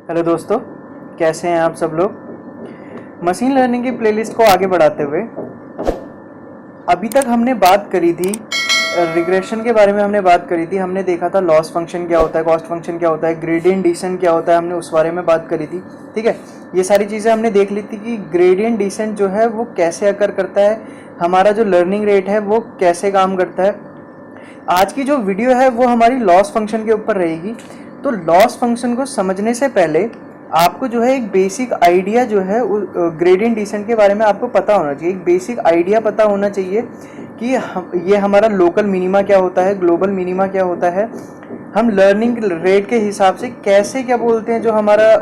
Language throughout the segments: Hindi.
हेलो दोस्तों, कैसे हैं आप सब लोग। मशीन लर्निंग की प्लेलिस्ट को आगे बढ़ाते हुए अभी तक हमने बात करी थी रिग्रेशन के बारे में। हमने बात करी थी, हमने देखा था लॉस फंक्शन क्या होता है, कॉस्ट फंक्शन क्या होता है, ग्रेडियंट डिसेंट क्या होता है, हमने उस बारे में बात करी थी। ठीक है, ये सारी चीज़ें हमने देख ली थी कि ग्रेडियंट डिसेंट जो है वो कैसे अकर करता है, हमारा जो लर्निंग रेट है वो कैसे काम करता है। आज की जो वीडियो है वो हमारी लॉस फंक्शन के ऊपर रहेगी। तो लॉस फंक्शन को समझने से पहले आपको जो है एक बेसिक आइडिया जो है ग्रेडियंट डिसेंट के बारे में आपको पता होना चाहिए। एक बेसिक आइडिया पता होना चाहिए कि ये हमारा लोकल मिनिमा क्या होता है, ग्लोबल मिनिमा क्या होता है, हम लर्निंग रेट के हिसाब से कैसे क्या बोलते हैं जो हमारा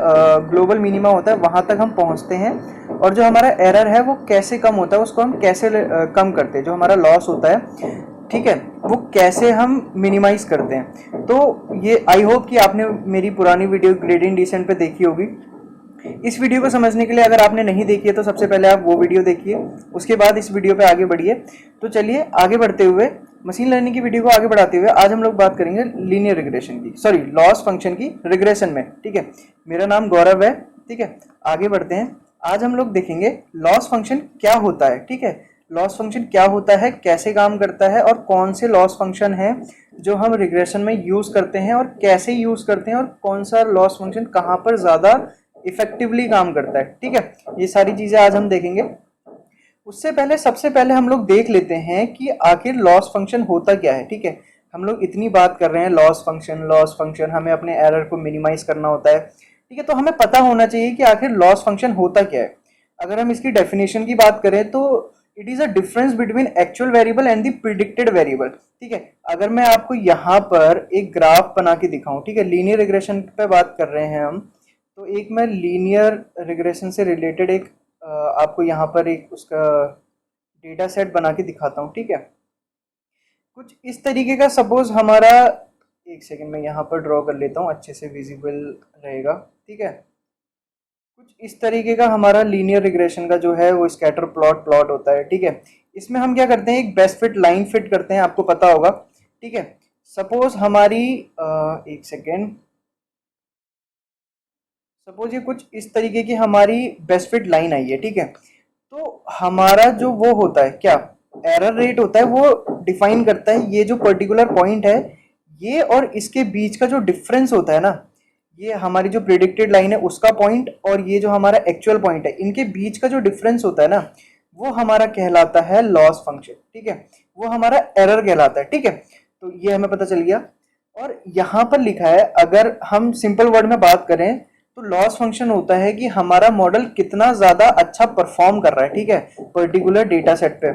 ग्लोबल मिनिमा होता है वहाँ तक हम पहुँचते हैं, और जो हमारा एरर है वो कैसे कम होता है, उसको हम कैसे कम करते हैं, जो हमारा लॉस होता है, ठीक है, वो कैसे हम मिनिमाइज करते हैं। तो ये आई होप कि आपने मेरी पुरानी वीडियो ग्रेडियंट डिसेंट पे देखी होगी। इस वीडियो को समझने के लिए अगर आपने नहीं देखी है तो सबसे पहले आप वो वीडियो देखिए, उसके बाद इस वीडियो पे आगे बढ़िए। तो चलिए आगे बढ़ते हुए, मशीन लर्निंग की वीडियो को आगे बढ़ाते हुए आज हम लोग बात करेंगे लीनियर रिग्रेशन की, सॉरी लॉस फंक्शन की रिग्रेशन में। ठीक है, मेरा नाम गौरव है। ठीक है, आगे बढ़ते हैं। आज हम लोग देखेंगे लॉस फंक्शन क्या होता है। ठीक है, लॉस फंक्शन क्या होता है, कैसे काम करता है, और कौन से लॉस फंक्शन है जो हम रिग्रेशन में यूज करते हैं और कैसे यूज करते हैं, और कौन सा लॉस फंक्शन कहाँ पर ज्यादा इफेक्टिवली काम करता है। ठीक है, ये सारी चीजें आज हम देखेंगे। उससे पहले सबसे पहले हम लोग देख लेते हैं कि आखिर लॉस फंक्शन होता क्या है। ठीक है, हम लोग इतनी बात कर रहे हैं लॉस फंक्शन, हमें अपने एरर को मिनिमाइज करना होता है। ठीक है, तो हमें पता होना चाहिए कि आखिर लॉस फंक्शन होता क्या है। अगर हम इसकी डेफिनेशन की बात करें तो it is a difference between actual variable and the predicted variable. ठीक है, अगर मैं आपको यहाँ पर एक ग्राफ बना के दिखाऊं, ठीक है, लीनियर रिग्रेशन पे बात कर रहे हैं हम, तो एक मैं लीनियर रिग्रेशन से रिलेटेड एक आपको यहाँ पर एक उसका डेटा सेट बना के दिखाता हूँ। ठीक है, कुछ इस तरीके का सपोज हमारा, एक सेकंड में यहाँ पर ड्रॉ कर लेता हूँ, अच्छे से विजिबल रहेगा। ठीक है, कुछ इस तरीके का हमारा लीनियर रिग्रेशन का जो है वो स्कैटर प्लॉट होता है। ठीक है, इसमें हम क्या करते हैं, एक बेस्ट फिट लाइन फिट करते हैं, आपको पता होगा। ठीक है, सपोज हमारी एक सेकेंड, सपोज ये कुछ इस तरीके की हमारी बेस्ट फिट लाइन आई है। ठीक है, तो हमारा जो वो होता है क्या, एरर रेट होता है, वो डिफाइन करता है ये जो पर्टिकुलर पॉइंट है, ये और इसके बीच का जो डिफरेंस होता है ना, ये हमारी जो प्रिडिक्टेड लाइन है उसका पॉइंट, और ये जो हमारा एक्चुअल पॉइंट है, इनके बीच का जो डिफरेंस होता है ना, वो हमारा कहलाता है लॉस फंक्शन। ठीक है, वो हमारा एरर कहलाता है। ठीक है, तो ये हमें पता चल गया। और यहाँ पर लिखा है, अगर हम सिंपल वर्ड में बात करें तो लॉस फंक्शन होता है कि हमारा मॉडल कितना ज्यादा अच्छा परफॉर्म कर रहा है। ठीक है, पर्टिकुलर डेटा सेट पे।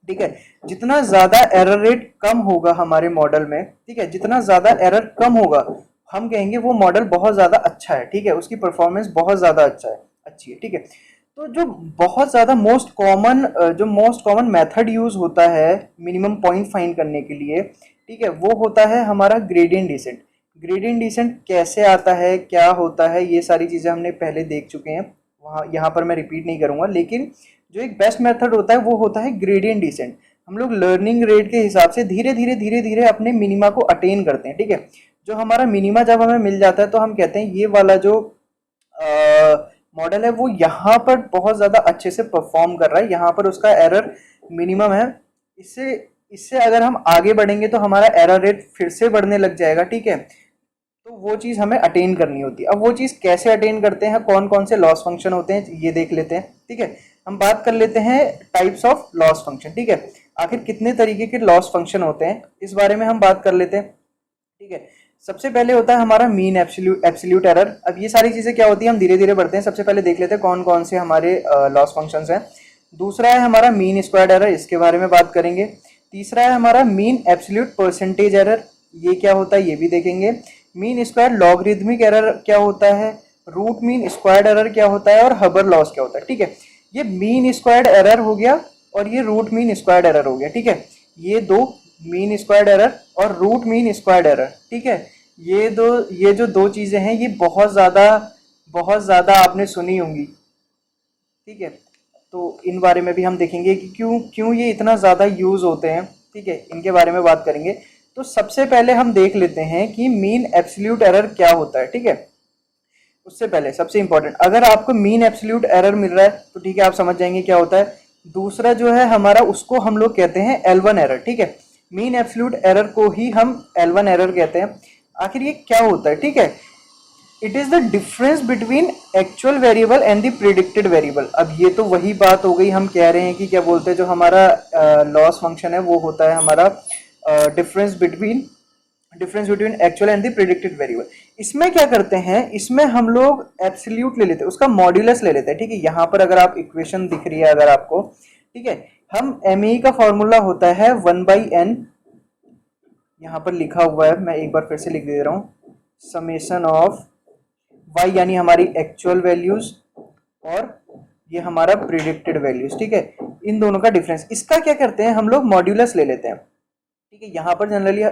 ठीक है, जितना ज्यादा एरर रेट कम होगा हमारे मॉडल में, ठीक है, जितना ज्यादा एरर कम होगा, हम कहेंगे वो मॉडल बहुत ज्यादा अच्छा है। ठीक है, उसकी परफॉर्मेंस बहुत ज्यादा अच्छी है। ठीक है, तो जो बहुत ज्यादा मोस्ट कॉमन मेथड यूज होता है मिनिमम पॉइंट फाइंड करने के लिए, ठीक है, वो होता है हमारा ग्रेडियंट डिसेंट। ग्रेडियंट डिसेंट कैसे आता है, क्या होता है, ये सारी चीजें हमने पहले देख चुके हैं, वहाँ यहाँ पर मैं रिपीट नहीं करूंगा। लेकिन जो एक बेस्ट मेथड होता है वो होता है ग्रेडियंट डिसेंट। हम लोग लर्निंग रेट के हिसाब से धीरे धीरे अपने मिनिमा को अटेन करते हैं। ठीक है, जो हमारा मिनिमा जब हमें मिल जाता है तो हम कहते हैं ये वाला जो मॉडल है वो यहाँ पर बहुत ज़्यादा अच्छे से परफॉर्म कर रहा है, यहाँ पर उसका एरर मिनिमम है। इससे इससे अगर हम आगे बढ़ेंगे तो हमारा एरर रेट फिर से बढ़ने लग जाएगा। ठीक है, तो वो चीज़ हमें अटेन करनी होती है। अब वो चीज़ कैसे अटेन करते हैं, कौन कौन से लॉस फंक्शन होते हैं, ये देख लेते हैं। ठीक है, हम बात कर लेते हैं टाइप्स ऑफ लॉस फंक्शन। ठीक है, आखिर कितने तरीके के लॉस फंक्शन होते हैं इस बारे में हम बात कर लेते हैं। ठीक है, सबसे पहले होता है हमारा मीन एब्सोल्यूट एरर। अब ये सारी चीज़ें क्या होती है, हम धीरे धीरे बढ़ते हैं। सबसे पहले देख लेते हैं कौन कौन से हमारे लॉस फंक्शंस हैं। दूसरा है हमारा मीन स्क्वायर्ड एरर, इसके बारे में बात करेंगे। तीसरा है हमारा मीन एब्सोल्यूट परसेंटेज एरर, ये क्या होता है ये भी देखेंगे। मीन स्क्वायर लॉगरिथमिक एरर क्या होता है, रूट मीन स्क्वायर्ड एरर क्या होता है, और हबर लॉस क्या होता है। ठीक है, ये मीन स्क्वायर्ड एरर हो गया और ये रूट मीन स्क्वायर्ड एरर हो गया। ठीक है, ये दो मीन स्क्वायर्ड एरर और रूट मीन स्क्वायर्ड एरर। ठीक है, ये जो दो चीजें हैं ये बहुत ज्यादा आपने सुनी होंगी। ठीक है, तो इन बारे में भी हम देखेंगे कि क्यों क्यों ये इतना ज़्यादा यूज़ होते हैं। ठीक है, इनके बारे में बात करेंगे। तो सबसे पहले हम देख लेते हैं कि मीन एब्सोल्यूट एरर क्या होता है। ठीक है, उससे पहले सबसे इंपॉर्टेंट, अगर आपको मीन एब्सोल्यूट एरर मिल रहा है तो ठीक है, आप समझ जाएंगे क्या होता है। दूसरा जो है हमारा, उसको हम लोग कहते हैं L1 एरर, ठीक है। मीन एब्सोल्यूट एरर को ही हम L1 एरर कहते हैं। आखिर ये क्या होता है, ठीक है। It is the difference between actual variable and the predicted variable. अब ये तो वही बात हो गई, हम कह रहे हैं कि क्या बोलते हैं, जो हमारा लॉस फंक्शन है वो होता है हमारा difference between actual and the predicted variable. इसमें क्या करते हैं, इसमें हम लोग एब्सोल्यूट ले लेते हैं, उसका मॉड्यूलस ले लेते हैं, ठीक है। यहाँ पर अगर आप इक्वेशन दिख रही है अगर आपको, ठीक है, हम एम का फॉर्मूला होता है 1/n, यहाँ पर लिखा हुआ है, मैं एक बार फिर से लिख दे रहा हूँ, समेशन ऑफ y यानी हमारी एक्चुअल वैल्यूज और ये हमारा प्रिडिक्टेड वैल्यूज, ठीक है, इन दोनों का डिफरेंस। इसका क्या करते हैं, हम लोग मॉड्यूलस ले लेते हैं, ठीक है। यहाँ पर जनरली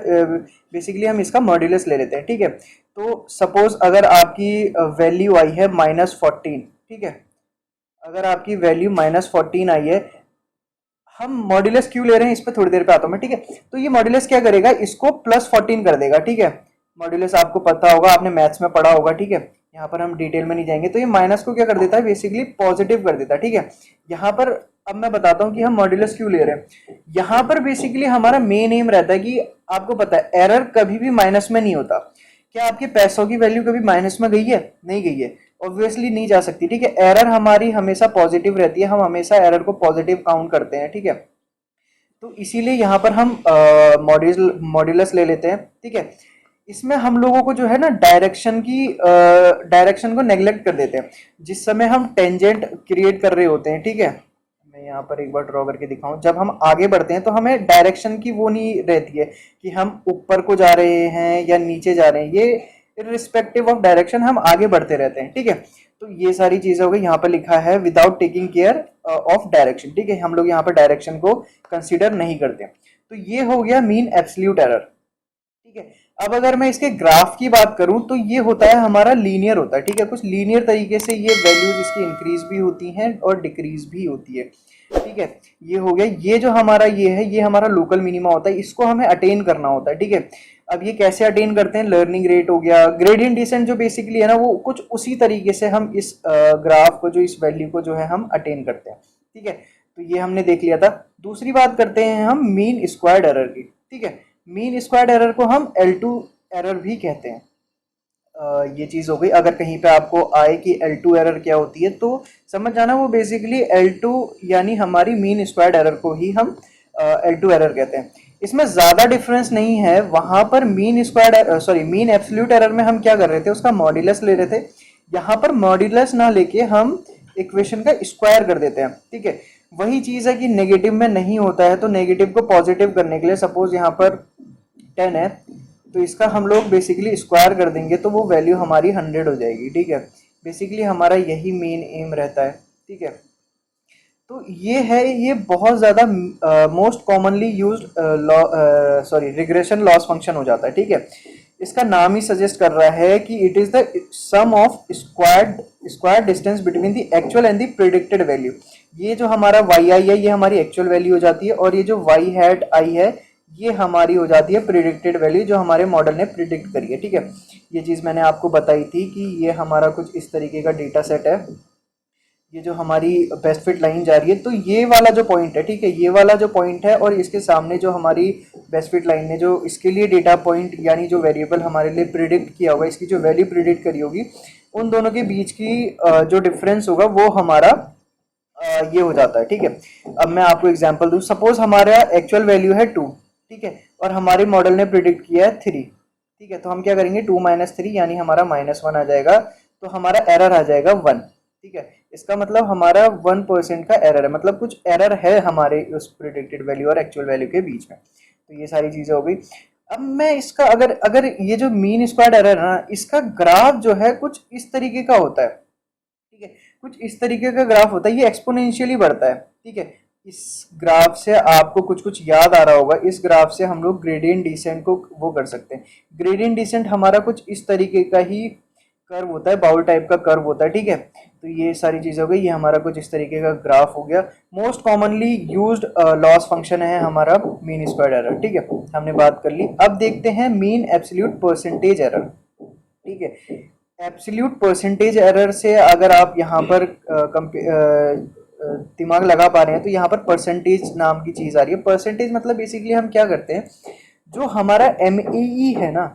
बेसिकली हम इसका मॉड्यूलस ले लेते हैं, ठीक है। तो सपोज अगर आपकी वैल्यू आई है -14, ठीक है, अगर आपकी वैल्यू -14 आई है, हम मॉड्यूलस क्यों ले रहे हैं इस पर थोड़ी देर पे आता हूँ मैं, ठीक है। तो ये मॉड्यूलस क्या करेगा, इसको +14 कर देगा, ठीक है। मॉड्यूलस आपको पता होगा, आपने मैथ्स में पढ़ा होगा, ठीक है। यहाँ पर हम डिटेल में नहीं जाएंगे। तो ये माइनस को क्या कर देता है, बेसिकली पॉजिटिव कर देता है, ठीक है। यहाँ पर अब मैं बताता हूँ कि हम मॉड्यूलस क्यों ले रहे हैं। यहाँ पर बेसिकली हमारा मेन एम रहता है कि आपको पता है एरर कभी भी माइनस में नहीं होता। क्या आपके पैसों की वैल्यू कभी माइनस में गई है, नहीं गई है, ऑब्वियसली नहीं जा सकती, ठीक है। एरर हमारी हमेशा पॉजिटिव रहती है, हम हमेशा एरर को पॉजिटिव काउंट करते हैं, ठीक है। तो इसीलिए यहाँ पर हम मॉड्यूलस ले लेते हैं, ठीक है। इसमें हम लोगों को जो है ना डायरेक्शन को नेग्लेक्ट कर देते हैं जिस समय हम टेंजेंट क्रिएट कर रहे होते हैं, ठीक है। मैं यहाँ पर एक बार ड्रॉ करके दिखाऊं, जब हम आगे बढ़ते हैं तो हमें डायरेक्शन की वो नहीं रहती है कि हम ऊपर को जा रहे हैं या नीचे जा रहे हैं, ये इररिस्पेक्टिव ऑफ डायरेक्शन हम आगे बढ़ते रहते हैं, ठीक है। तो ये सारी चीजें हो गई। यहाँ पर लिखा है without taking care of direction, ठीक है, हम लोग यहाँ पर डायरेक्शन को कंसिडर नहीं करते। तो ये हो गया मीन एब्सोल्यूट एरर, ठीक है। अब अगर मैं इसके ग्राफ की बात करूं तो ये होता है हमारा लीनियर होता है, ठीक है। कुछ लीनियर तरीके से ये वैल्यूज इसकी इंक्रीज भी होती हैं और डिक्रीज भी होती है, ठीक है। ये हो गया, ये जो हमारा ये है, ये हमारा लोकल मिनिमा होता है, इसको हमें अटेन करना होता है, ठीक है। अब ये कैसे अटेन करते हैं, लर्निंग रेट हो गया, ग्रेडियंट डिसेंट जो बेसिकली है ना, वो कुछ उसी तरीके से हम इस ग्राफ को, जो इस वैल्यू को जो है हम अटेन करते हैं, ठीक है। तो ये हमने देख लिया था। दूसरी बात करते हैं हम मीन स्क्वायर्ड एरर की, ठीक है। मीन स्क्वायर्ड एरर को हम L2 एरर भी कहते हैं। ये चीज हो गई। अगर कहीं पे आपको आए कि L2 एरर क्या होती है तो समझ जाना, वो बेसिकली L2 यानी हमारी मीन स्क्वायर्ड एरर को ही हम L2 एरर कहते हैं। इसमें ज्यादा डिफरेंस नहीं है। वहां पर मीन एब्सोल्यूट एरर में हम क्या कर रहे थे, उसका मॉड्यूलस ले रहे थे। यहाँ पर मॉड्यूलस ना लेके हम इक्वेशन का स्क्वायर कर देते हैं, ठीक है। वही चीज है कि नेगेटिव में नहीं होता है, तो नेगेटिव को पॉजिटिव करने के लिए सपोज यहाँ पर 10 है तो इसका हम लोग बेसिकली स्क्वायर कर देंगे तो वो वैल्यू हमारी 100 हो जाएगी, ठीक है। बेसिकली हमारा यही मेन एम रहता है, ठीक है। तो ये है, ये बहुत ज़्यादा most commonly used regression loss function हो जाता है, ठीक है। इसका नाम ही सजेस्ट कर रहा है कि it is the sum of squared distance between the actual and the predicted value. ये जो हमारा वाई आई है ये हमारी एक्चुअल वैल्यू हो जाती है, और ये जो वाई हैट आई है ये हमारी हो जाती है प्रिडिक्टेड वैल्यू जो हमारे मॉडल ने प्रिडिक्ट करी है, ठीक है। ये चीज़ मैंने आपको बताई थी कि ये हमारा कुछ इस तरीके का डेटा सेट है। ये जो हमारी बेस्ट फिट लाइन जा रही है तो ये वाला जो पॉइंट है, ठीक है, ये वाला जो पॉइंट है, और इसके सामने जो हमारी बेस्ट फिट लाइन ने जो इसके लिए डेटा पॉइंट यानी जो वेरिएबल हमारे लिए प्रिडिक्ट किया होगा, इसकी जो वैल्यू प्रिडिक्ट करी होगी, उन दोनों के बीच की जो डिफरेंस होगा वो हमारा ये हो जाता है, ठीक है। अब मैं आपको एग्जांपल दूं, सपोज हमारा एक्चुअल वैल्यू है 2, ठीक है, और हमारे मॉडल ने प्रिडिक्ट किया है 3, ठीक है। तो हम क्या करेंगे, 2 - 3 यानी हमारा -1 आ जाएगा, तो हमारा एरर आ जाएगा 1, ठीक है। इसका मतलब हमारा 1% का एरर है, मतलब कुछ एरर है हमारे उस प्रिडिक्टेड वैल्यू और एक्चुअल वैल्यू के बीच में। तो ये सारी चीजें हो गई। अब मैं इसका अगर ये जो मीन स्क्वायर्ड एरर है ना, इसका ग्राफ जो है कुछ इस तरीके का होता है, ठीक है, कुछ इस तरीके का ग्राफ होता है, ये एक्सपोनेंशियली बढ़ता है, ठीक है। इस ग्राफ से आपको कुछ कुछ याद आ रहा होगा, इस ग्राफ से हम लोग ग्रेडियंट डिसेंट को वो कर सकते हैं। ग्रेडियंट डिसेंट हमारा कुछ इस तरीके का ही कर्व होता है, बाउल टाइप का कर्व होता है, ठीक है। तो ये सारी चीज़ हो गई, ये हमारा कुछ इस तरीके का ग्राफ हो गया। Most commonly used loss function है हमारा मीन स्क्वायर्ड एरर, ठीक है, हमने बात कर ली। अब देखते हैं मीन एब्सोल्यूट परसेंटेज एरर, ठीक है। एब्सोल्यूट परसेंटेज एरर से अगर आप यहाँ पर दिमाग लगा पा रहे हैं तो यहाँ पर परसेंटेज नाम की चीज़ आ रही है। परसेंटेज मतलब बेसिकली हम क्या करते हैं, जो हमारा एम है ना,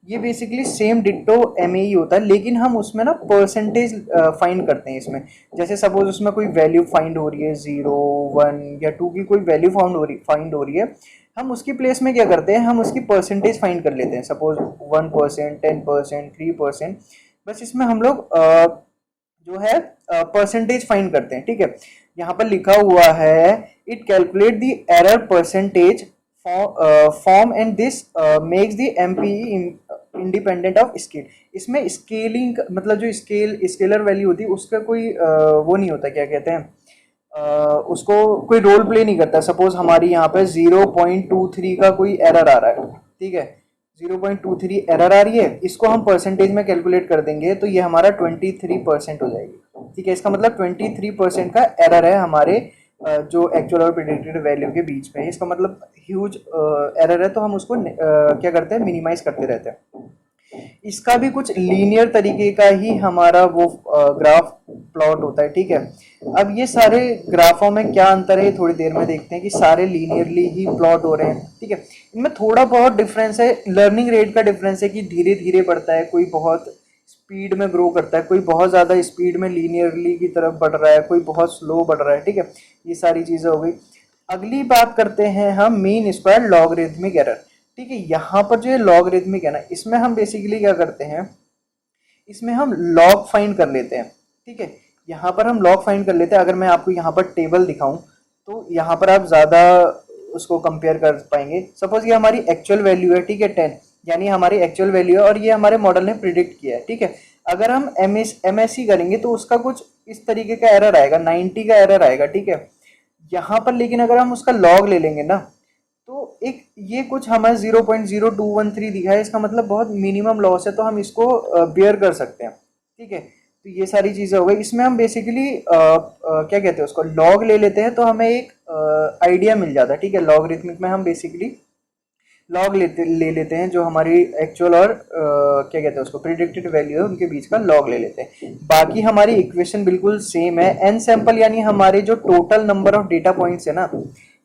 ये बेसिकली सेम डिट्टो एम होता है, लेकिन हम उसमें ना परसेंटेज फाइंड करते हैं इसमें। जैसे सपोज उसमें कोई वैल्यू फाइंड हो रही है, 0, 1 या 2 की कोई वैल्यू फाइंड हो रही है, हम उसकी प्लेस में क्या करते हैं, हम उसकी परसेंटेज फाइंड कर लेते हैं। सपोज 1%, 10%, 3%, बस इसमें हम लोग जो है परसेंटेज फाइंड करते हैं। ठीक है, यहाँ पर लिखा हुआ है it calculate the error percentage form and this makes the MPE independent of scale. इसमें स्केलिंग मतलब जो स्केलर वैल्यू होती है उसका कोई वो नहीं होता, क्या कहते हैं, उसको कोई रोल प्ले नहीं करता। सपोज हमारी यहाँ पे 0.23 का कोई एरर आ रहा है, ठीक है, 0.23 एरर आ रही है, इसको हम परसेंटेज में कैलकुलेट कर देंगे तो ये हमारा 23% हो जाएगी। ठीक है, इसका मतलब 23% का एरर है हमारे जो एक्चुअल और प्रेडिक्टेड वैल्यू के बीच में। इसका मतलब ह्यूज एरर है, तो हम उसको क्या करते हैं, मिनिमाइज करते रहते हैं। इसका भी कुछ लीनियर तरीके का ही हमारा वो ग्राफ प्लॉट होता है। ठीक है, अब ये सारे ग्राफों में क्या अंतर है थोड़ी देर में देखते हैं कि सारे लीनियरली ही प्लॉट हो रहे हैं। ठीक है, इनमें थोड़ा बहुत डिफरेंस है, लर्निंग रेट का डिफरेंस है कि धीरे धीरे बढ़ता है, कोई बहुत स्पीड में ग्रो करता है, कोई बहुत ज़्यादा स्पीड में लीनियरली की तरफ बढ़ रहा है, कोई बहुत स्लो बढ़ रहा है। ठीक है, ये सारी चीज़ें हो गई। अगली बात करते हैं हम मीन स्क्वायर लॉगरिथमिक एरर। ठीक है, यहाँ पर जो लॉगरिथमिक है ना, इसमें हम बेसिकली क्या करते हैं, इसमें हम लॉग फाइंड कर लेते हैं। ठीक है, यहाँ पर हम लॉग फाइंड कर लेते हैं। अगर मैं आपको यहाँ पर टेबल दिखाऊं तो यहाँ पर आप ज़्यादा उसको कंपेयर कर पाएंगे। सपोज ये हमारी एक्चुअल वैल्यू है, ठीक है, 10, यानी हमारी एक्चुअल वैल्यू है और ये हमारे मॉडल ने प्रिडिक्ट किया है। ठीक है, अगर हम एमएससी करेंगे तो उसका कुछ इस तरीके का एरर आएगा, 90 का एरर आएगा। ठीक है, यहाँ पर लेकिन अगर हम उसका लॉग ले लेंगे ना, तो एक ये कुछ हमें 0.0213 दिखा है, इसका मतलब बहुत मिनिमम लॉस है, तो हम इसको बियर कर सकते हैं। ठीक है, तो ये सारी चीज़ें हो गई। इसमें हम बेसिकली क्या कहते हैं उसको, लॉग ले लेते हैं तो हमें एक आइडिया मिल जाता है। ठीक है, लॉगरिथमिक में हम बेसिकली लॉग ले लेते हैं, जो हमारी एक्चुअल और क्या कहते हैं उसको प्रिडिक्टेड वैल्यू है उनके बीच का लॉग ले लेते हैं। बाकी हमारी इक्वेशन बिल्कुल सेम है। एन सैंपल यानी हमारे जो total number of data points है ना,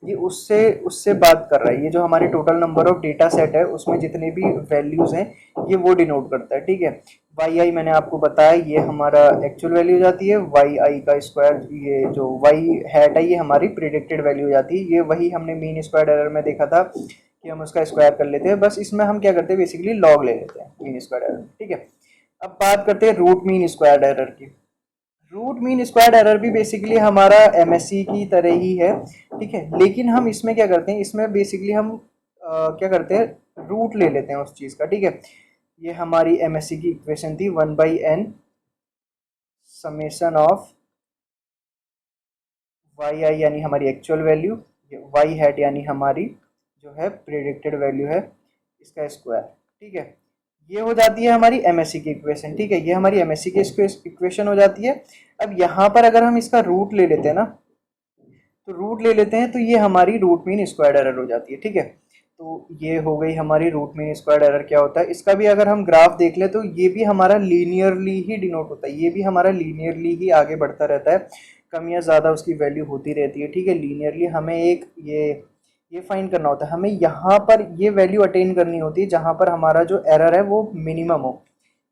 ये उससे उससे बात कर रहा है। ये जो हमारे total number of data set है उसमें जितने भी वैल्यूज हैं ये वो डिनोट करता है। ठीक है, वाई आई मैंने आपको बताया ये हमारा एक्चुअल वैल्यू हो जाती है, वाई आई का स्क्वायर, ये जो वाई हैट है ये हमारी प्रिडिक्टेड वैल्यू हो जाती है। ये वही हमने मीन स्क्वायर एरर में देखा था कि हम उसका स्क्वायर कर लेते हैं। बस इसमें हम क्या करते हैं, बेसिकली लॉग ले लेते हैं मीन स्क्वायर एरर। ठीक है, अब बात करते हैं रूट मीन स्क्वायर एरर की। रूट मीन स्क्वायर एरर भी बेसिकली हमारा एमएससी की तरह ही है। ठीक है, लेकिन हम इसमें क्या करते हैं, इसमें बेसिकली हम क्या करते हैं, रूट ले लेते हैं उस चीज़ का। ठीक है, ये हमारी एमएससी की इक्वेशन थी 1/n समेशन ऑफ वाई आई यानी हमारी एक्चुअल वैल्यू, वाई हैट यानी हमारी जो है प्रेडिक्टेड वैल्यू है, इसका स्क्वायर। ठीक है, ये हो जाती है हमारी एमएससी की इक्वेशन। ठीक है, ये हमारी एमएससी की इक्वेशन हो जाती है। अब यहाँ पर अगर हम इसका रूट ले लेते हैं ना, तो रूट ले लेते हैं तो ये हमारी रूट मीन स्क्वायर एरर हो जाती है। ठीक है, तो ये हो गई हमारी रूट मीन स्क्वायर एरर। क्या होता है इसका भी अगर हम ग्राफ देख ले तो ये भी हमारा लीनियरली ही डिनोट होता है, ये भी हमारा लीनियरली ही आगे बढ़ता रहता है, कम या ज़्यादा उसकी वैल्यू होती रहती है। ठीक है, लीनियरली हमें एक ये फाइंड करना होता है, हमें यहाँ पर ये वैल्यू अटेन करनी होती है जहाँ पर हमारा जो एरर है वो मिनिमम हो।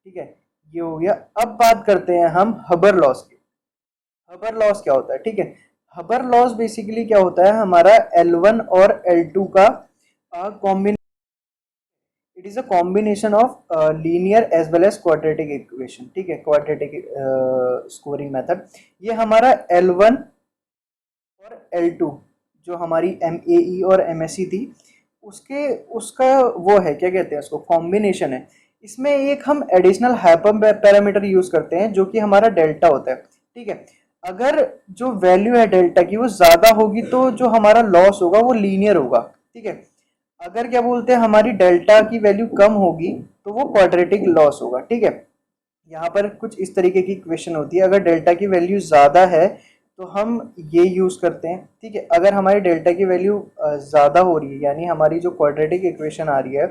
ठीक है, ये हो गया। अब बात करते हैं हम हबर लॉस की। हबर लॉस क्या होता है, ठीक है, हबर लॉस बेसिकली क्या होता है, हमारा L1 और L2 का combination. It is a combination of linear as well as quadratic equation. ठीक है, क्वाड्रेटिक स्कोरिंग मेथड। ये हमारा L1 और L2 जो हमारी MAE और MSC थी उसके उसका वो है, क्या कहते हैं उसको, कॉम्बिनेशन है। इसमें एक हम एडिशनल हाइपर पैरामीटर यूज करते हैं जो कि हमारा डेल्टा होता है। ठीक है, अगर जो वैल्यू है डेल्टा की वो ज्यादा होगी तो जो हमारा लॉस होगा वो लीनियर होगा। ठीक है, अगर क्या बोलते हैं हमारी डेल्टा की वैल्यू कम होगी तो वो क्वाड्रेटिक लॉस होगा। ठीक है, यहाँ पर कुछ इस तरीके की इक्वेशन होती है। अगर डेल्टा की वैल्यू ज़्यादा है तो हम ये यूज़ करते हैं। ठीक है, अगर हमारी डेल्टा की वैल्यू ज़्यादा हो रही है यानी हमारी जो क्वाड्रेटिक इक्वेशन आ रही है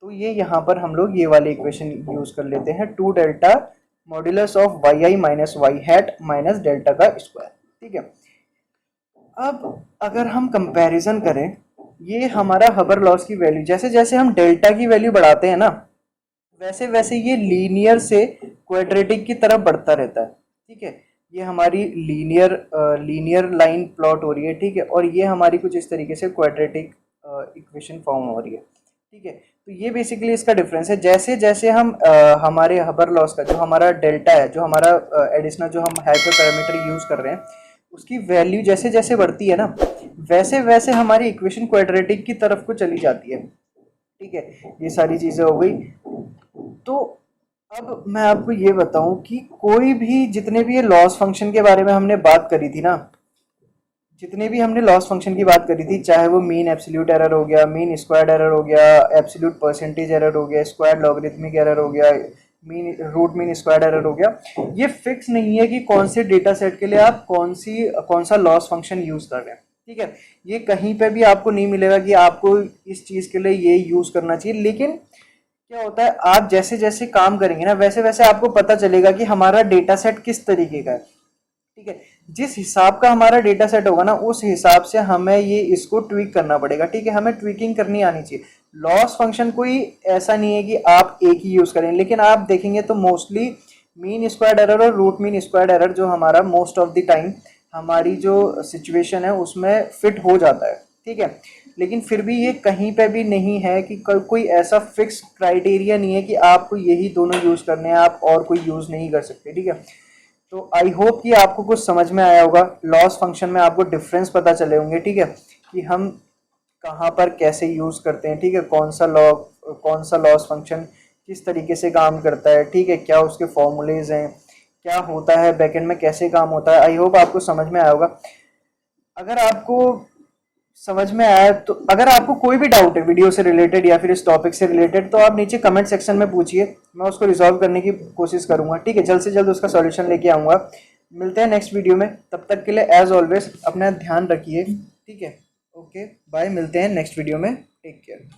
तो ये यहाँ पर हम लोग ये वाली इक्वेशन यूज कर लेते हैं, 2 delta modulus of y i minus y hat minus delta का स्क्वायर। ठीक है, अब अगर हम कंपैरिजन करें, ये हमारा हबर लॉस की वैल्यू, जैसे जैसे हम डेल्टा की वैल्यू बढ़ाते हैं ना, वैसे वैसे ये लीनियर से क्वाड्रेटिक की तरफ बढ़ता रहता है। ठीक है, ये हमारी लीनियर लाइन प्लॉट हो रही है। ठीक है, और ये हमारी कुछ इस तरीके से क्वाड्रेटिक इक्वेशन फॉर्म हो रही है। ठीक है, तो ये बेसिकली इसका डिफरेंस है। जैसे जैसे हम हमारे हबर लॉस का जो हमारा डेल्टा है, जो हमारा एडिशनल जो हम हाइपर पैरामीटर यूज कर रहे हैं, उसकी वैल्यू जैसे जैसे बढ़ती है ना, वैसे वैसे हमारी इक्वेशन क्वाड्रेटिक की तरफ को चली जाती है। ठीक है, ये सारी चीजें हो गई। तो अब मैं आपको ये बताऊं कि कोई भी, जितने भी ये लॉस फंक्शन के बारे में हमने बात करी थी ना, जितने भी हमने लॉस फंक्शन की बात करी थी, चाहे वो मीन एब्सोल्यूट एरर हो गया, मीन स्क्वायर्ड एरर हो गया, एब्सोल्यूट परसेंटेज एरर हो गया, स्क्वायर्ड लॉगरिथमिक एरर हो गया, रूट मीन स्क्वायर्ड एरर हो गया, ये फिक्स नहीं है कि कौन से डेटा सेट के लिए आप कौन सा लॉस फंक्शन यूज कर रहे हैं। ठीक है, ये कहीं पे भी आपको नहीं मिलेगा कि आपको इस चीज के लिए ये यूज करना चाहिए। लेकिन क्या होता है, आप जैसे जैसे काम करेंगे ना, वैसे वैसे आपको पता चलेगा कि हमारा डेटा सेट किस तरीके का है। ठीक है, जिस हिसाब का हमारा डेटा सेट होगा ना, उस हिसाब से हमें ये इसको ट्वीक करना पड़ेगा। ठीक है, हमें ट्वीकिंग करनी आनी चाहिए। लॉस फंक्शन कोई ऐसा नहीं है कि आप एक ही यूज करें, लेकिन आप देखेंगे तो मोस्टली मीन स्क्वायर्ड एरर और रूट मीन स्क्वायर्ड एरर जो हमारा मोस्ट ऑफ द टाइम हमारी जो सिचुएशन है उसमें फिट हो जाता है। ठीक है, लेकिन फिर भी ये कहीं पे भी नहीं है कि कोई ऐसा फिक्स क्राइटेरिया नहीं है कि आपको यही दोनों यूज करने हैं, आप और कोई यूज नहीं कर सकते। ठीक है, तो आई होप कि आपको कुछ समझ में आया होगा। लॉस फंक्शन में आपको डिफरेंस पता चले होंगे। ठीक है, कि हम कहाँ पर कैसे यूज करते हैं। ठीक है, कौन सा लॉस फंक्शन किस तरीके से काम करता है। ठीक है, क्या उसके फॉर्मूलेज हैं, क्या होता है बैकएंड में, कैसे काम होता है। आई होप आपको समझ में आया होगा। अगर आपको समझ में आया तो, अगर आपको कोई भी डाउट है वीडियो से रिलेटेड या फिर इस टॉपिक से रिलेटेड, तो आप नीचे कमेंट सेक्शन में पूछिए, मैं उसको रिजॉल्व करने की कोशिश करूंगा। ठीक है, जल्द से जल्द उसका सॉल्यूशन लेके आऊंगा। मिलते हैं नेक्स्ट वीडियो में, तब तक के लिए एज ऑलवेज अपना ध्यान रखिए। ठीक है, ओके बाय, मिलते हैं नेक्स्ट वीडियो में, टेक केयर।